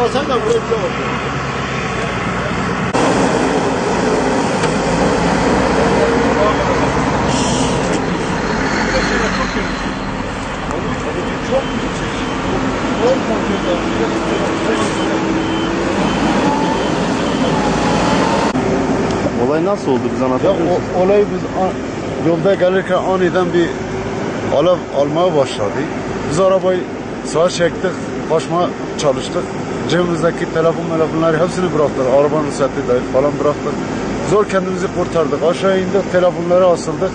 Basan da buraya bir bak. Olay nasıl oldu, bize anlatabilir misiniz? Olayı biz yolda gelirken aniden bir alev almaya başladı. Biz arabayı sağa çektik, kaçmaya çalıştık. Cebimizdeki telefonları hepsini bıraktık. Arabanın seti dahil falan bıraktık. Zor kendimizi kurtardık. Aşağı indik, telefonları asıldık.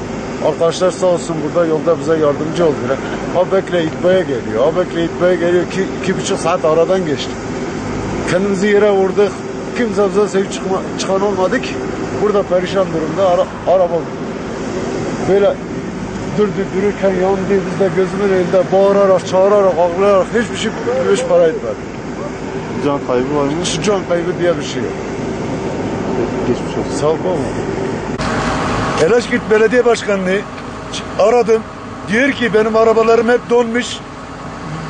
Arkadaşlar sağ olsun burada yolda bize yardımcı oldular. Ha bekle itfaiye geliyor. Ha bekle itfaiye geliyor ki 2,5 saat aradan geçti. Kendimizi yere vurduk. Kimse bize sevip çıkan olmadı ki. Burada perişan durumda araba böyle dururken yandı. Biz de gözümün önünde bağırarak, çağırarak, ağlayarak hiçbir şey hiç para etmedi. Can kaybı var mı? Şu can kaybı diye bir şey yok. Geçmiş olsun. Sağ ol baba. Elaşkit Belediye Başkanı'nı aradım. Diyor ki benim arabalarım hep donmuş.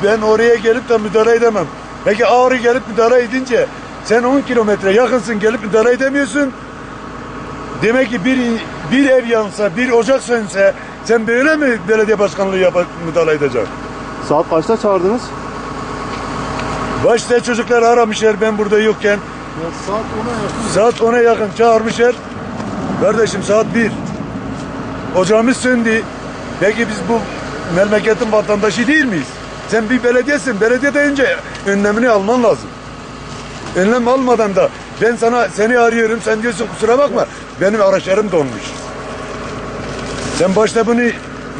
Ben oraya gelip de müdahale edemem. Peki Ağrı gelip müdahale edince sen 10 kilometre yakınsın, gelip müdahale edemiyorsun. Demek ki bir ev yansa, bir ocak sönse sen böyle mi belediye başkanlığı müdahale edeceksin? Saat kaçta çağırdınız? Başta çocuklar aramışlar ben burada yokken. Ya saat 10'a yakın. Saat 10'a yakın çağırmışlar. Kardeşim saat 1. Ocağımız söndü. Peki biz bu memleketin vatandaşı değil miyiz? Sen bir belediyesin. Belediye deyince önlemini alman lazım. Önlem almadan da ben seni arıyorum. Sen diyorsun kusura bakma. Benim araçlarım donmuş. Sen başta bunu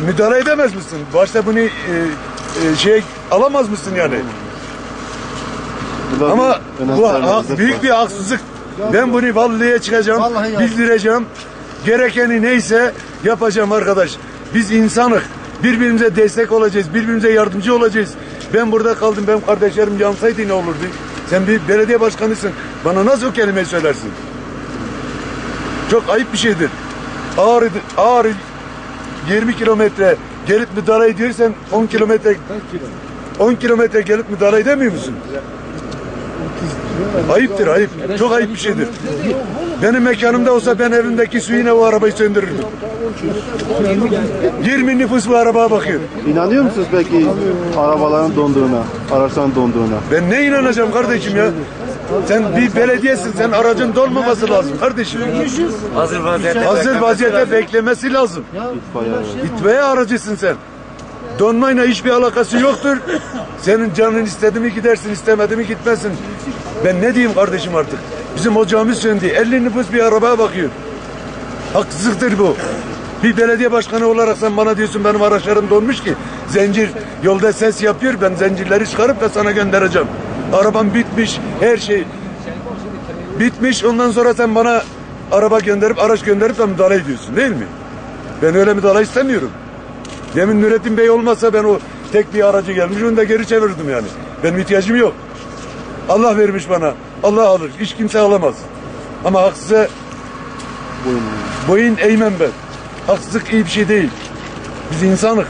müdahale edemez misin? Başta bunu alamaz mısın yani? Ama bu büyük bir haksızlık. Ben bunu valiliğe çıkacağım, bildireceğim. Gerekeni neyse yapacağım arkadaş. Biz insanız. Birbirimize destek olacağız, birbirimize yardımcı olacağız. Ben burada kaldım, benim kardeşlerim yansaydı ne olurdu? Sen bir belediye başkanısın. Bana nasıl o kelimeyi söylersin? Çok ayıp bir şeydir. Ağrı 20 kilometre gelip müdahale ediyorsan 10 kilometre gelip müdahale edemiyor musun? Ayıptır, ayıp. Çok ayıp bir şeydir. Benim mekanımda olsa ben evimdeki suyuna o arabayı söndürürdüm. 20 nüfus bu arabaya bakıyor. İnanıyor musunuz peki arabaların donduğuna, araçların donduğuna? Ben ne inanacağım kardeşim ya? Sen bir belediyesin, sen aracın donmaması lazım kardeşim. Hazır vaziyette beklemesi lazım. İtfaiye aracısın sen. Donmayla hiçbir alakası yoktur. Senin canın istedi mi gidersin, istemedi mi gitmezsin. Ben ne diyeyim kardeşim artık? Bizim ocağımız söndü. 50 nüfus bir arabaya bakıyor. Haksızlıktır bu. Bir belediye başkanı olarak sen bana diyorsun benim araçlarım donmuş ki zincir yolda ses yapıyor. Ben zincirleri çıkarıp da sana göndereceğim. Arabam bitmiş, her şey bitmiş. Ondan sonra sen bana araç gönderip de müdahale ediyorsun değil mi? Ben öyle müdahale istemiyorum. Demin Nurettin Bey olmasa ben o tek bir aracı gelmiş onu da geri çevirdim yani. Benim ihtiyacım yok. Allah vermiş bana. Allah alır. Hiç kimse alamaz. Ama haksıza boyun eğmem ben. Haksızlık iyi bir şey değil. Biz insanız.